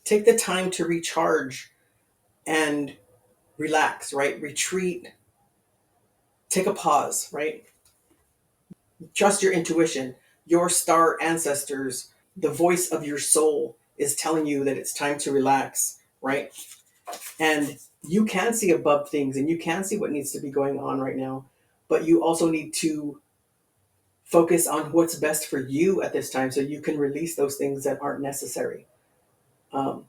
Take the time to recharge and relax, right? Retreat, take a pause, right? Trust your intuition. Your star ancestors, the voice of your soul is telling you that it's time to relax, right? And you can see above things and you can see what needs to be going on right now, but you also need to focus on what's best for you at this time so you can release those things that aren't necessary. Um,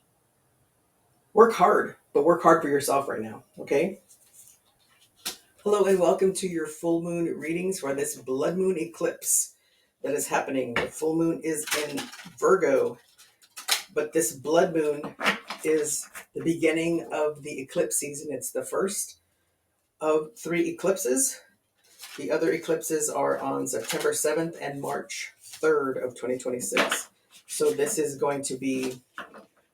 Work hard, but work hard for yourself right now, okay? Hello and welcome to your full moon readings for this blood moon eclipse that is happening. The full moon is in Virgo, but this blood moon is the beginning of the eclipse season. It's the first of 3 eclipses. The other eclipses are on September 7th and March 3rd of 2026. So this is going to be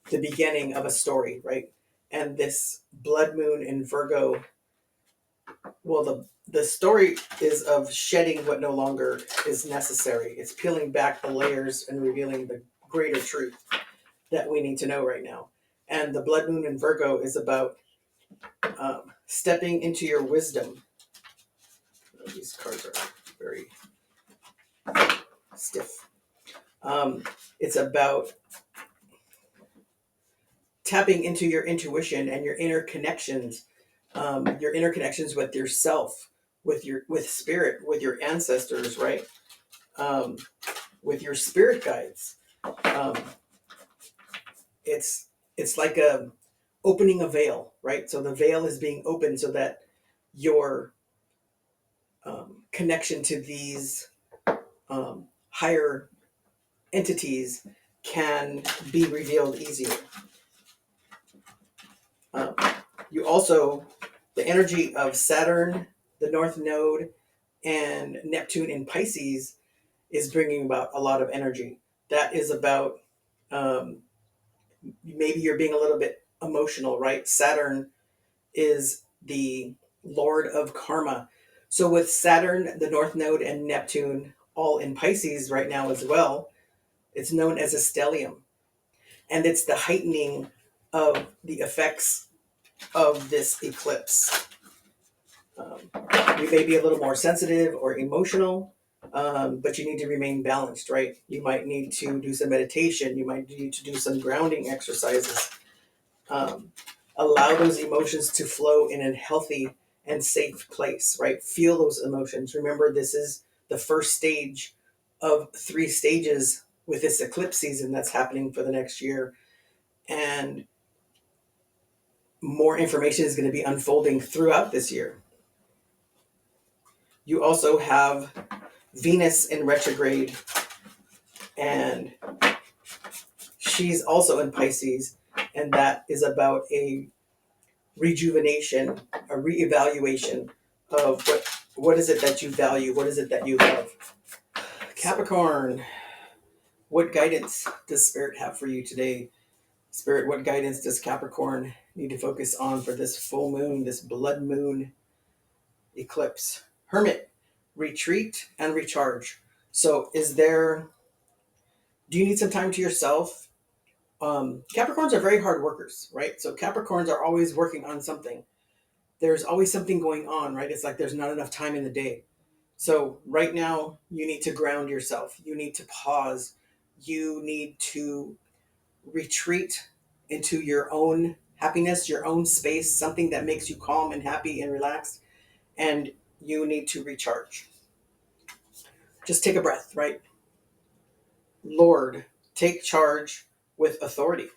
the beginning of a story, right? And this blood moon in Virgo, well, the story is of shedding what no longer is necessary. It's peeling back the layers and revealing the greater truth that we need to know right now. And the blood moon in Virgo is about stepping into your wisdom. These cards are very stiff. It's about tapping into your intuition and your inner connections, with yourself, with spirit, with your ancestors, right? With your spirit guides. Um, it's like opening a veil, right? So the veil is being opened so that your connection to these higher entities can be revealed easier. Um, you also, the energy of Saturn, the North Node, and Neptune in Pisces is bringing about a lot of energy. That is about maybe you're being a little bit emotional, right? Saturn is the Lord of Karma. So with Saturn, the North Node, and Neptune all in Pisces right now as well, it's known as a stellium. And it's the heightening of the effects of this eclipse. You may be a little more sensitive or emotional, but you need to remain balanced, right? You might need to do some meditation. You might need to do some grounding exercises. Allow those emotions to flow in a healthy and safe place, right? Feel those emotions. Remember, this is the first stage of 3 stages with this eclipse season that's happening for the next year. And more information is going to be unfolding throughout this year. You also have Venus in retrograde, and she's also in Pisces, and that is about a rejuvenation, a reevaluation of what is it that you value, what is it that you love. Capricorn, what guidance does Spirit have for you today? Spirit, what guidance does Capricorn need to focus on for this full moon, this blood moon eclipse? Hermit, retreat and recharge. So do you need some time to yourself? Capricorns are very hard workers, right? So Capricorns are always working on something. There's always something going on, right? It's like there's not enough time in the day. So right now you need to ground yourself. You need to pause. You need to retreat into your own happiness, your own space, something that makes you calm and happy and relaxed. And you need to recharge. Just take a breath, right? Lord, take charge with authority.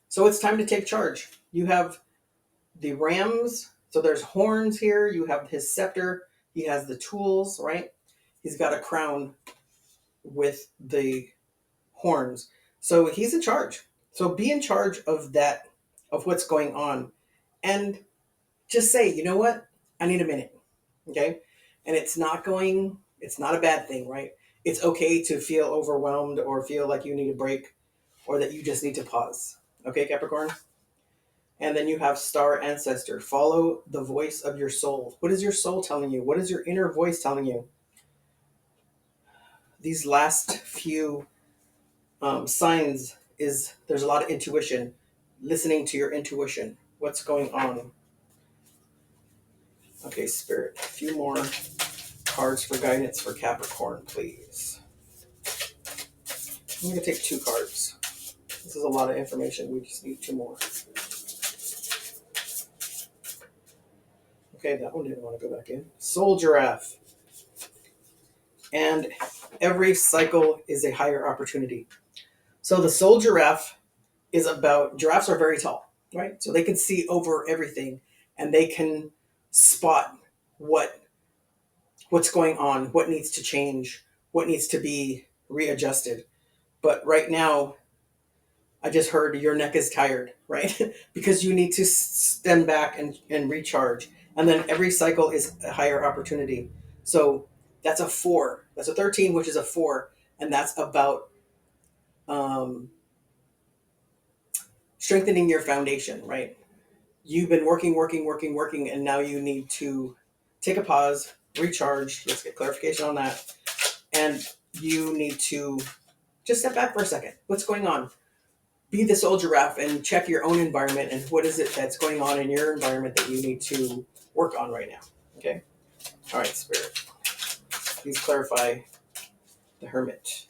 So it's time to take charge. You have the rams. So there's horns here. You have his scepter. He has the tools, right? He's got a crown with the horns. So he's in charge. So be in charge of that, of what's going on. And just say, you know what? I need a minute. Okay. And it's not a bad thing, right? It's okay to feel overwhelmed or feel like you need a break or that you just need to pause. Okay, Capricorn? And then you have star ancestor. Follow the voice of your soul. What is your soul telling you? What is your inner voice telling you? These last few signs is there's a lot of intuition. listening to your intuition. What's going on? Okay, Spirit, a few more cards for guidance for Capricorn, please. I'm going to take 2 cards. This is a lot of information. We just need 2 more. Okay, that one didn't want to go back in. Soul Giraffe. And every cycle is a higher opportunity. So the Soul Giraffe is about, giraffes are very tall, right? So they can see over everything and they can spot what's going on, what needs to change, what needs to be readjusted. But right now, I just heard your neck is tired, right? Because you need to stand back and recharge. And then every cycle is a higher opportunity. So that's a 4. That's a 13, which is a 4. And that's about um, strengthening your foundation, right? You've been working, and now you need to take a pause, recharge. Let's get clarification on that. And you need to just step back for a second. What's going on? Be the Soul Giraffe and check your own environment and what is it that's going on in your environment that you need to work on right now. Okay? All right, Spirit. Please clarify the Hermit.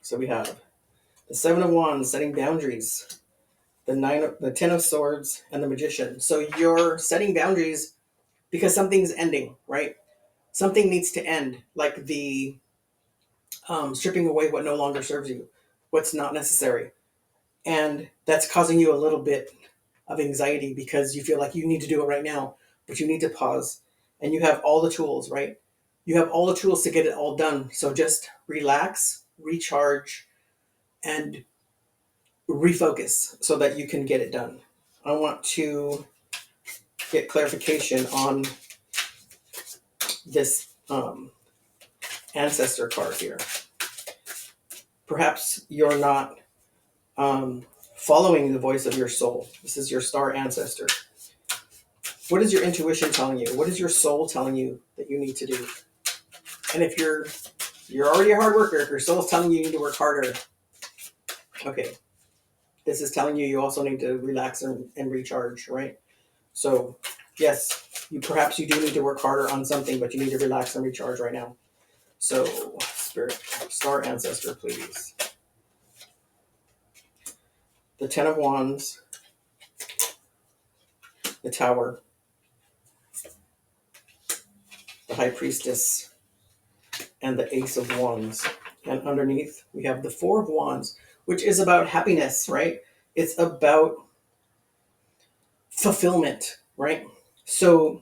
So we have the 7 of Wands, setting boundaries, the 10 of Swords, and the Magician. So you're setting boundaries because something's ending, right? Something needs to end, like the stripping away what no longer serves you, what's not necessary. And that's causing you a little bit of anxiety because you feel like you need to do it right now, but you need to pause. And you have all the tools, right? You have all the tools to get it all done. So just relax, recharge, and refocus so that you can get it done. I want to get clarification on this ancestor card here. Perhaps you're not following the voice of your soul. This is your star ancestor. What is your intuition telling you? What is your soul telling you that you need to do? And if you're already a hard worker, if your soul's telling you you need to work harder, okay, this is telling you also need to relax and recharge, right? So yes, perhaps you do need to work harder on something, but you need to relax and recharge right now. So Spirit, star ancestor, please. The 10 of Wands, the Tower, the High Priestess, and the Ace of Wands. And underneath, we have the 4 of Wands, which is about happiness, right? It's about fulfillment, right? So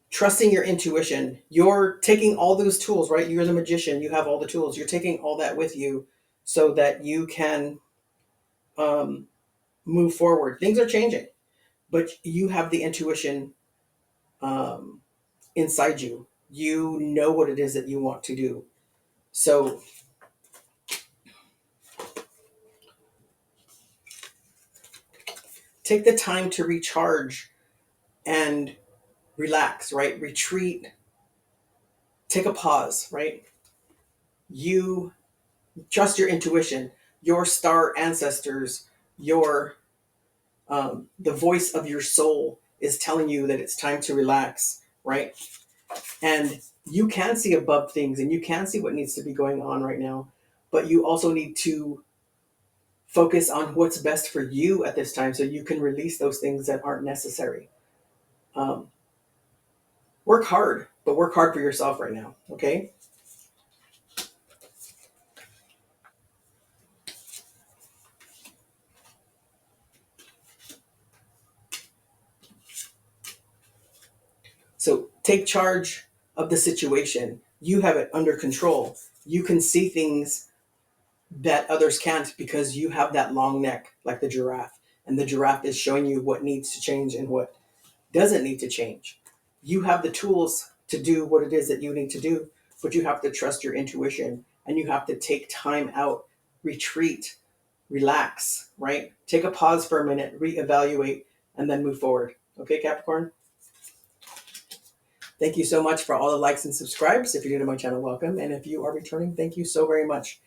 trusting your intuition, you're taking all those tools, right? You're the magician, you have all the tools. You're taking all that with you so that you can move forward. Things are changing, but you have the intuition inside you. You know what it is that you want to do. So take the time to recharge and relax, right? Retreat, take a pause, right? You trust your intuition, your star ancestors, your the voice of your soul is telling you that it's time to relax, right? And you can see above things and you can see what needs to be going on right now, but you also need to focus on what's best for you at this time so you can release those things that aren't necessary. Um, work hard, but work hard for yourself right now, okay? So take charge of the situation. You have it under control. You can see things that others can't because you have that long neck like the giraffe. And the giraffe is showing you what needs to change and what doesn't need to change. You have the tools to do what it is that you need to do, but you have to trust your intuition and you have to take time out, retreat, relax, right? Take a pause for a minute, reevaluate, and then move forward. Okay, Capricorn? Thank you so much for all the likes and subscribes. If you're new to my channel, welcome. And if you are returning, thank you so very much.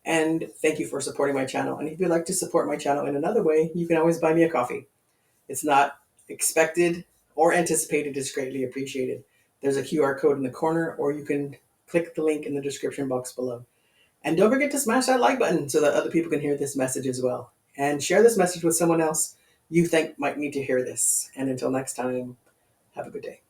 And thank you for supporting my channel. And if you'd like to support my channel in another way, you can always buy me a coffee. It's not expected or anticipated, it's greatly appreciated. There's a QR code in the corner, or you can click the link in the description box below. And don't forget to smash that like button so that other people can hear this message as well. And share this message with someone else you think might need to hear this. And until next time, have a good day.